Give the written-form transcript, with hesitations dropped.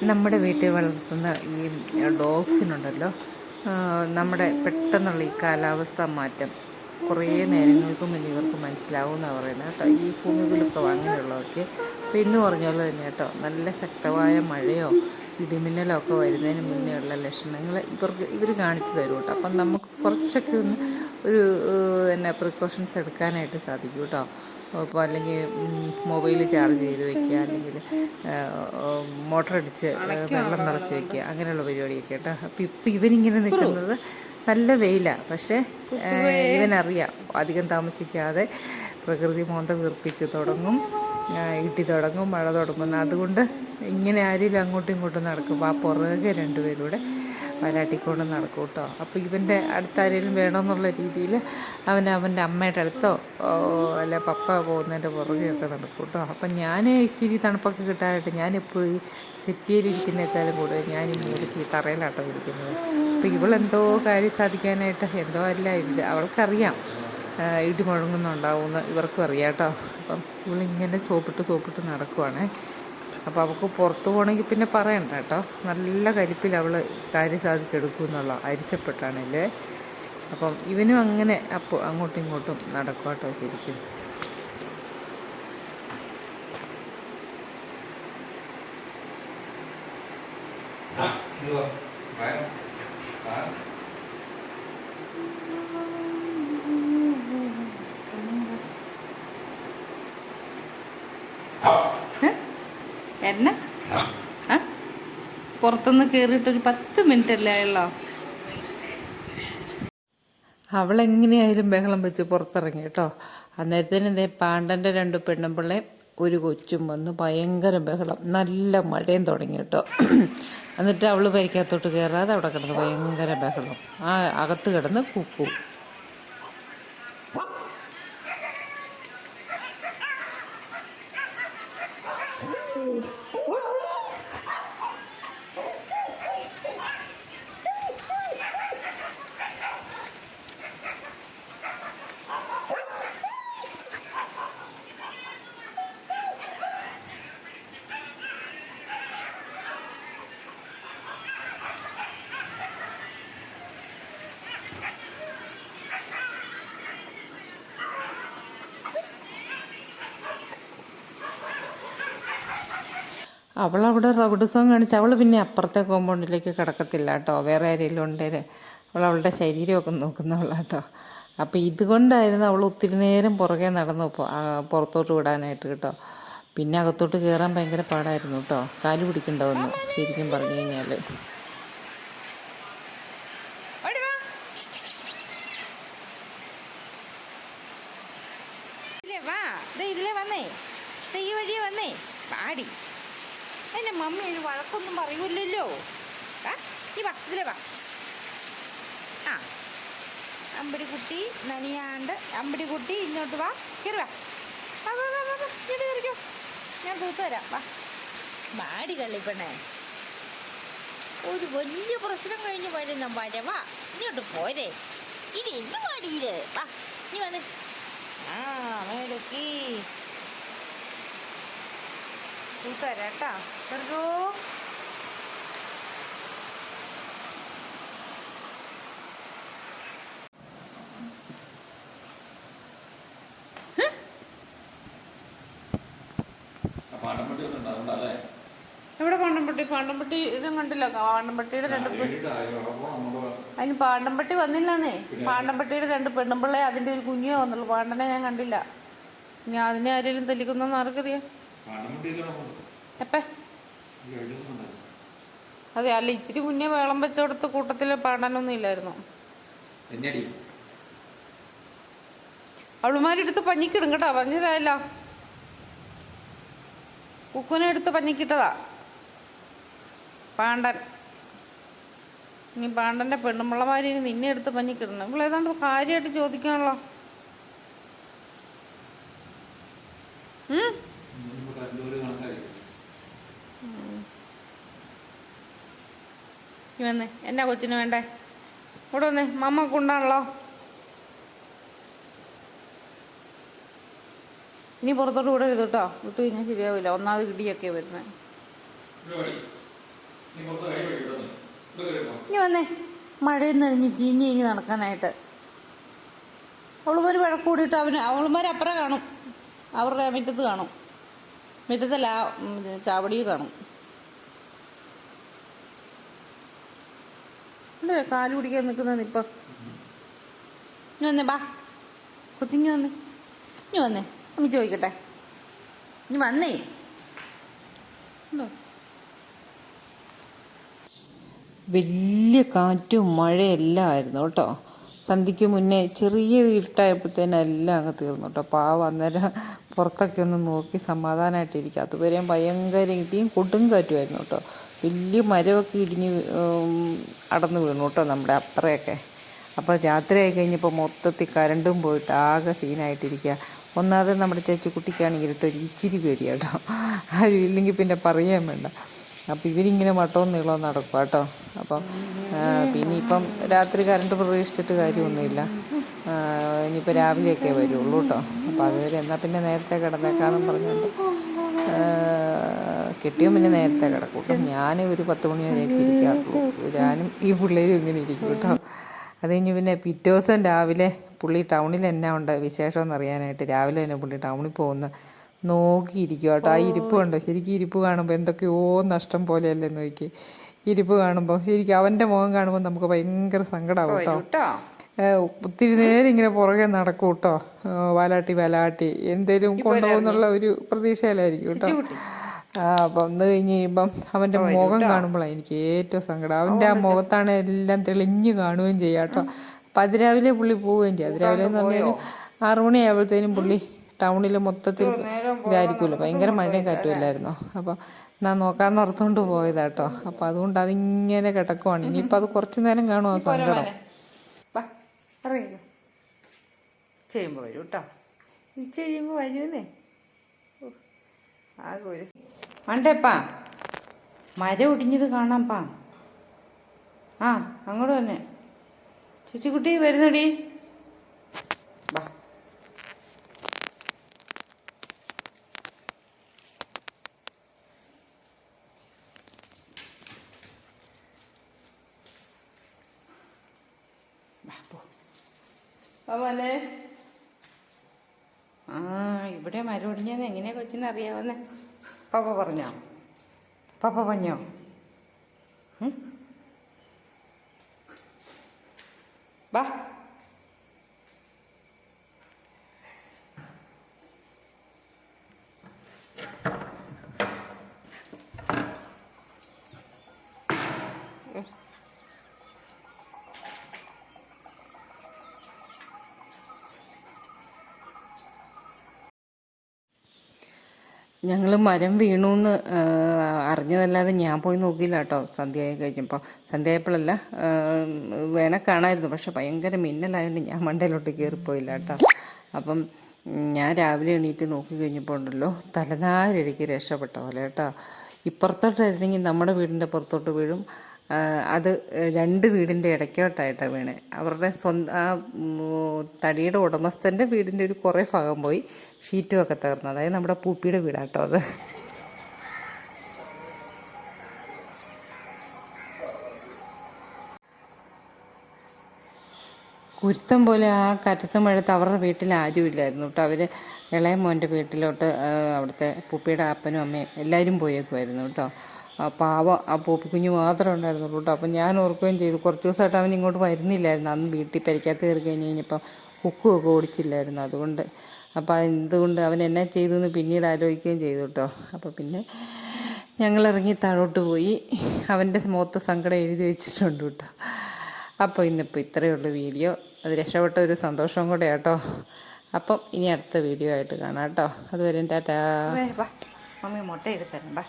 നമ്മുടെ വീട്ടിൽ വളർത്തുന്ന ഈ ഡോഗ്സിനുണ്ടല്ലോ, നമ്മുടെ പെട്ടെന്നുള്ള ഈ കാലാവസ്ഥ മാറ്റം കുറേ നേരങ്ങൾക്ക് മുന്നേ ഇവർക്ക് മനസ്സിലാവും എന്നാണ് പറയുന്നത് കേട്ടോ. ഈ ഭൂമികുലുക്കം അങ്ങനെയുള്ളതൊക്കെ. അപ്പോൾ ഇന്ന് പറഞ്ഞ പോലെ തന്നെ കേട്ടോ, നല്ല ശക്തമായ മഴയോ ഇടിമിന്നലോ ഒക്കെ വരുന്നതിന് മുന്നേ ഉള്ള ലക്ഷണങ്ങൾ ഇവർ കാണിച്ചു തരും കേട്ടോ. അപ്പം നമുക്ക് കുറച്ചൊക്കെ ഒന്ന് ഒരു പ്രിക്കോഷൻസ് എടുക്കാനായിട്ട് സാധിക്കും കേട്ടോ. ഇപ്പോൾ അല്ലെങ്കിൽ മൊബൈൽ ചാർജ് ചെയ്ത് വയ്ക്കുക, അല്ലെങ്കിൽ മോട്ടർ അടിച്ച് വെള്ളം നിറച്ച് വയ്ക്കുക, അങ്ങനെയുള്ള പരിപാടിയൊക്കെ കേട്ടോ. അപ്പോൾ ഇപ്പോൾ ഇവനിങ്ങനെ നിൽക്കുന്നത് നല്ല വെയിലാണ്, പക്ഷേ ഇവനറിയാം അധികം താമസിക്കാതെ പ്രകൃതി മോന്ത വീർപ്പിച്ച് തുടങ്ങും, ഇട്ടി തുടങ്ങും, മഴ തുടങ്ങും. അതുകൊണ്ട് ഇങ്ങനെ ആരെങ്കിലും അങ്ങോട്ടും ഇങ്ങോട്ടും നടക്കുമ്പോൾ ആ പുറകെ രണ്ടുപേരൂടെ വലാട്ടിക്കൊണ്ട് നടക്കും കേട്ടോ. അപ്പോൾ ഇവൻ്റെ അടുത്താരെങ്കിലും വേണമെന്നുള്ള രീതിയിൽ അവൻ്റെ അമ്മയുടെ അടുത്തോ അല്ല പപ്പ പോകുന്നതിൻ്റെ പുറകെയൊക്കെ നടക്കും കേട്ടോ. അപ്പം ഞാൻ ഇച്ചിരി തണുപ്പൊക്കെ കിട്ടാനായിട്ട് ഞാനെപ്പോഴും സെറ്റിയിലിരിക്കുന്നേക്കാളും കൂടുതൽ ഞാൻ ഈ മൂലയ്ക്ക് തറയിലാട്ടോ ഇരിക്കുന്നത്. അപ്പോൾ ഇവളെന്തോ കാര്യം സാധിക്കാനായിട്ട് എന്തോ അല്ല അവൾക്കറിയാം ഇടി മുഴങ്ങുന്നുണ്ടാവുമെന്ന് ഇവർക്കും അറിയാം കേട്ടോ. അപ്പം ഇവളിങ്ങനെ സോപ്പിട്ട് നടക്കുവാണേ. അപ്പോൾ അവൾക്ക് പുറത്ത് പോകണമെങ്കിൽ പിന്നെ പറയണ്ട കേട്ടോ, നല്ല കലിപ്പിൽ അവൾ കാര്യം സാധിച്ചെടുക്കും എന്നുള്ള അരിശപ്പെട്ടാണല്ലേ. അപ്പം ഇവനും അങ്ങനെ അപ്പോൾ അങ്ങോട്ടും ഇങ്ങോട്ടും നടക്കും കേട്ടോ ശരിക്കും. എന്നാ പുറത്തുനിന്ന് കയറിയിട്ടൊരു 10 മിനിറ്റ് അല്ലേ ആയുള്ളോ. അവളെങ്ങനെയായാലും ബഹളം വെച്ച് പുറത്തിറങ്ങി കേട്ടോ. അന്നേരത്തേന് പാണ്ടൻ്റെ 2 പെണ്ണുമ്പിള്ളയും ഒരു കൊച്ചും വന്ന് ഭയങ്കര ബഹളം, നല്ല മഴയും തുടങ്ങി കേട്ടോ. എന്നിട്ട് അവൾ പരിക്കകത്തോട്ട് കയറാതെ അവിടെ കിടന്ന് ഭയങ്കര ബഹളം, ആ അകത്ത് കിടന്ന് കൂക്കു. അവളവിടെ റബ്ഡ് സോങ് കാണിച്ച് അവൾ പിന്നെ അപ്പുറത്തെ കോമ്പൗണ്ടിലേക്ക് കിടക്കത്തില്ല കേട്ടോ. വേറെ ആരെങ്കിലും ഉണ്ടെങ്കിൽ അവളുടെ ശരീരമൊക്കെ നോക്കുന്നവളാട്ടോ. അപ്പോൾ ഇതുകൊണ്ടായിരുന്നു അവൾ ഒത്തിരി നേരം പുറകെ നടന്നു പുറത്തോട്ട് വിടാനായിട്ട് കേട്ടോ. പിന്നെ അകത്തോട്ട് കയറാൻ ഭയങ്കര പാടായിരുന്നു കേട്ടോ, കാല് പിടിക്കണ്ടാവുന്നു ശരിക്കും പറഞ്ഞു കഴിഞ്ഞാൽ. ഈ വഴിയെ വന്നേ പാടി അതിൻ്റെ മമ്മി ഒരു വഴക്കൊന്നും പറയൂല്ലല്ലോ. ഈ വാ ഇതിലേ വാ. ആ അമ്പടിക്കുട്ടി നനിയാണ്ട് അമ്പടിക്കുട്ടി ഇങ്ങോട്ട് വാ, കയറി വാ, ഇങ്ങോട്ട് കയറിക്കോ, ഞാൻ തൂത്ത് തരാം. വാ മാടി കള്ളിപ്പെണ്ണേ, ഒരു വലിയ പ്രശ്നം കഴിഞ്ഞ് വരുന്ന വരവാ, ഇങ്ങോട്ട് പോരെ. ഇത് എന്ത് പാടിയത്? വാ ഇനി വന്ന് മേടക്കി തരാട്ടാ. ചെറുതോ എവിടെ പാണ്ടംപട്ടി ഇതും കണ്ടില്ല. പാണ്ടംപട്ടിയുടെ 2 അതിന് പാണ്ടംപട്ടി വന്നില്ലെന്നേ. പാണ്ടംപട്ടിയുടെ 2 പെണ്ണുമ്പിള്ളേ അതിൻ്റെ ഒരു കുഞ്ഞോ വന്നുള്ളൂ. പാണ്ടനെ ഞാൻ കണ്ടില്ല. ഞാൻ അതിനെ ആരെങ്കിലും തല്ലിക്കുന്നോന്ന് ആർക്കറിയാം. അതെ, അല്ല ഇച്ചിരി മുന്നേ വേളം വെച്ചോടത്ത് കൂട്ടത്തില് പാടാനൊന്നും ഇല്ലായിരുന്നു. അവളുമാരെടുത്ത് പഞ്ഞിക്കിടും കേട്ടോ, പറഞ്ഞില്ല. കുക്കുനെ എടുത്ത് പഞ്ഞിക്കിട്ടതാ പാണ്ടൻ. ഇനി പാണ്ടന്റെ പെണ്ണുമ്പിള്ളമാരി നിന്നെ എടുത്ത് പഞ്ഞിക്കിടണം. ഇവളേതാണ്ട് കാര്യമായിട്ട് ചോദിക്കാണല്ലോ. വന്നേ, എന്നാ കൊച്ചിന് വേണ്ടേ? ഇവിടെ വന്നേ, മമ്മ കൊണ്ടാണല്ലോ. ഇനി പുറത്തോട്ട് വിടരുത് കേട്ടോ, വിട്ട് കഴിഞ്ഞാൽ ശരിയാവില്ല. ഒന്നാമത് കിടിയൊക്കെ വരുന്നത്. ഇനി വന്നേ, മഴയിൽ നനഞ്ഞ് ചീഞ്ഞ് ചീഞ്ഞ് നടക്കാനായിട്ട്. അവളുമാർ വഴക്ക് കൂടിയിട്ട് അവളുമാർ അപ്പുറം കാണും, അവരുടെ മുറ്റത്ത് കാണും, മുറ്റത്തല്ല ചാവടിയിൽ കാണും. അല്ലേ കാല് പിടിക്കാൻ നിൽക്കുന്നത് ഇപ്പം. ഇനി വന്നേ, ബാ കൊച്ചിഞ്ഞ് വന്നേ, ഇനി വന്നേ, അമ്മ ചോദിക്കട്ടെ, ഇനി വന്നേ. വലിയ കാറ്റും മഴയെല്ലാം ആയിരുന്നു കേട്ടോ. സന്ധ്യയ്ക്ക് മുന്നേ ചെറിയ ഇരുട്ടായപ്പോഴത്തേനും എല്ലാം അങ്ങ് തീർന്നു കേട്ടോ. പാവം അന്നേരം പുറത്തൊക്കെ ഒന്ന് നോക്കി സമാധാനമായിട്ടിരിക്കുക. അതുവരെയും ഭയങ്കര ഇടിയും കൊടുങ്കാറ്റുമായിരുന്നു കേട്ടോ. വലിയ മരമൊക്കെ ഇടിഞ്ഞ് അടന്ന് വീണു കേട്ടോ നമ്മുടെ അപ്പുറയൊക്കെ. അപ്പോൾ രാത്രിയായി കഴിഞ്ഞപ്പോൾ മൊത്തത്തിൽ കരണ്ടും പോയിട്ട് ആകെ സീനായിട്ടിരിക്കുക. ഒന്നാമത് നമ്മുടെ ചേച്ചിക്കുട്ടിക്കാണ് ഇരുട്ടൊരു ഇച്ചിരി പേടിയാണ് കേട്ടോ. ആരും ഇല്ലെങ്കിൽ പിന്നെ പറയാൻ വേണ്ട. അപ്പോൾ ഇവരിങ്ങനെ വട്ടവും നീളവും നടക്കുക കേട്ടോ. അപ്പം പിന്നെ ഇപ്പം രാത്രി കറണ്ട് പ്രതീക്ഷിച്ചിട്ട് കാര്യമൊന്നുമില്ല. ഇനിയിപ്പോൾ രാവിലെയൊക്കെ വരുള്ളൂ കേട്ടോ. അപ്പോൾ അതുവരെ എന്നാൽ പിന്നെ നേരത്തെ കിടന്നേക്കാമെന്നും പറഞ്ഞുകൊണ്ട് കെട്ടിയും പിന്നെ നേരത്തെ കിടക്കും കേട്ടോ. ഞാൻ ഒരു 10 മണി വരെയൊക്കെ ഇരിക്കാറുള്ളൂ. ഞാനും ഈ പിള്ളേരും ഇങ്ങനെ ഇരിക്കും കേട്ടോ. അത് കഴിഞ്ഞ് പിന്നെ പിറ്റേ ദിവസം രാവിലെ പുള്ളി ടൗണിൽ എന്നാ ഉണ്ട് വിശേഷം എന്നറിയാനായിട്ട് രാവിലെ തന്നെ പുള്ളി ടൗണിൽ പോകുന്ന നോക്കിയിരിക്കും കേട്ടോ. ആ ഇരിപ്പ് കണ്ടോ, ശരിക്കും ഇരിപ്പ് കാണുമ്പോൾ എന്തൊക്കെയോ നഷ്ടം പോലെയല്ലേ നോക്കി. ഇരിപ്പ് കാണുമ്പോൾ ശരിക്കും അവൻ്റെ മുഖം കാണുമ്പോൾ നമുക്ക് ഭയങ്കര സങ്കടമാവും കേട്ടോ. ഒത്തിരി നേരം ഇങ്ങനെ പുറകെ നടക്കും കേട്ടോ. വലാട്ടി എന്തേലും കൊണ്ടുപോകുന്നുള്ള ഒരു പ്രതീക്ഷയിലായിരിക്കും കേട്ടോ. അപ്പം വന്നു കഴിഞ്ഞ് കഴിയുമ്പം അവൻ്റെ മുഖം കാണുമ്പോഴാണ് എനിക്ക് ഏറ്റവും സങ്കടം. അവൻ്റെ ആ മുഖത്താണ് എല്ലാം തെളിഞ്ഞ് കാണുകയും ചെയ്യാം കേട്ടോ. അപ്പം അതിരാവിലെ പുള്ളി പോവുകയും ചെയ്യും. അതിരാവിലെ എന്ന് പറഞ്ഞാൽ 6 മണിയാകുമ്പോഴത്തേനും പുള്ളി ടൗണിൽ മൊത്തത്തിൽ ഇതായിരിക്കുമല്ലോ, ഭയങ്കര മഴയും കാറ്റുമില്ലായിരുന്നോ. അപ്പോൾ ഞാൻ നോക്കാമെന്ന് ഓർത്തുകൊണ്ട് പോയതാട്ടോ. അപ്പോൾ അതുകൊണ്ട് അതിങ്ങനെ കിടക്കുവാണ്. ഇനിയിപ്പോൾ അത് കുറച്ച് നേരം കാണുമോ സങ്കടം. ചെയ്യുമ്പോൾ വരും കേട്ടോ, ചെയ്യുമ്പോൾ വരുന്നേ. ആകെ ഒരു വേണ്ടേപ്പാ, മരം ഒടിഞ്ഞത് കാണാംപ്പാ. ആ അങ്ങോട്ട് തന്നെ ചേച്ചിക്കുട്ടി വരുന്നടി. ബാ മോനെ. ആ ഇവിടെ മരം ഒടിഞ്ഞെന്ന് എങ്ങനെയാ കൊച്ചിനെ അറിയാവുന്നേ? പാപ്പ പറഞ്ഞോ? പാപ്പ പറഞ്ഞോ? ബാ ഞങ്ങൾ മരം വീണൂന്ന് അറിഞ്ഞതല്ലാതെ ഞാൻ പോയി നോക്കിയില്ല കേട്ടോ. സന്ധ്യയായി കഴിഞ്ഞപ്പോൾ, സന്ധ്യയായപ്പോഴല്ല, വേണേ കാണാമായിരുന്നു. പക്ഷെ ഭയങ്കര മിന്നലായതുകൊണ്ട് ഞാൻ മണ്ടയിലോട്ട് കയറിപ്പോയില്ല കേട്ടോ. അപ്പം ഞാൻ രാവിലെ എണീറ്റ് നോക്കി കഴിഞ്ഞപ്പോൾ ഉണ്ടല്ലോ, തലനാരിഴയ്ക്ക് രക്ഷപ്പെട്ട പോലെ കേട്ടോ. ഇപ്പുറത്തോട്ടായിരുന്നെങ്കിൽ നമ്മുടെ വീടിൻ്റെ പുറത്തോട്ട് വീഴും. അത് 2 വീടിൻ്റെ ഇടയ്ക്കോട്ടായിട്ടാണ് വീണേ. അവരുടെ സ്വന്തം ആ തടിയുടെ ഉടമസ്ഥൻ്റെ വീടിൻ്റെ ഒരു കുറേ ഭാഗം പോയി, ഷീറ്റുമൊക്കെ തകർന്നു. അതായത് നമ്മുടെ പൂപ്പിയുടെ വീടാട്ടോ അത്. കുരുത്തം പോലെ ആ കാറ്റത്ത് മഴത്ത് അവരുടെ വീട്ടിൽ ആരുമില്ലായിരുന്നു കേട്ടോ. അവർ ഇളയ മോൻ്റെ വീട്ടിലോട്ട് അവിടുത്തെ പൂപ്പിയുടെ അപ്പനും അമ്മയും എല്ലാവരും പോയേക്കുമായിരുന്നു കേട്ടോ. പാവം ആ പൂപ്പിക്കുഞ്ഞ് മാത്രമേ ഉണ്ടായിരുന്നുള്ളൂ കേട്ടോ. അപ്പം ഞാൻ ഓർക്കുകയും ചെയ്തു, കുറച്ച് ദിവസമായിട്ട് അവൻ ഇങ്ങോട്ട് വരുന്നില്ലായിരുന്നു. അന്ന് വീട്ടിൽ പരിക്കകത്ത് കയറി കഴിഞ്ഞ് കഴിഞ്ഞപ്പം കുക്കുമൊക്കെ ഓടിച്ചില്ലായിരുന്നു. അതുകൊണ്ട് അപ്പോൾ എന്തുകൊണ്ട് അവൻ എന്നാ ചെയ്തു എന്ന് പിന്നീട് ആലോചിക്കുകയും ചെയ്തു കേട്ടോ. അപ്പോൾ പിന്നെ ഞങ്ങളിറങ്ങി താഴോട്ട് പോയി. അവൻ്റെ മുഖത്ത് സങ്കടം എഴുതി വെച്ചിട്ടുണ്ട് കേട്ടോ. അപ്പോൾ ഇന്നിപ്പോൾ ഇത്രയേ ഉള്ളൂ വീഡിയോ. അത് രക്ഷപ്പെട്ട ഒരു സന്തോഷം കൂടെ കേട്ടോ. അപ്പം ഇനി അടുത്ത വീഡിയോ ആയിട്ട് കാണാം കേട്ടോ. അതുവരെ ടാറ്റാ. മമ്മി മുട്ട എടുത്തരാം. ബാ.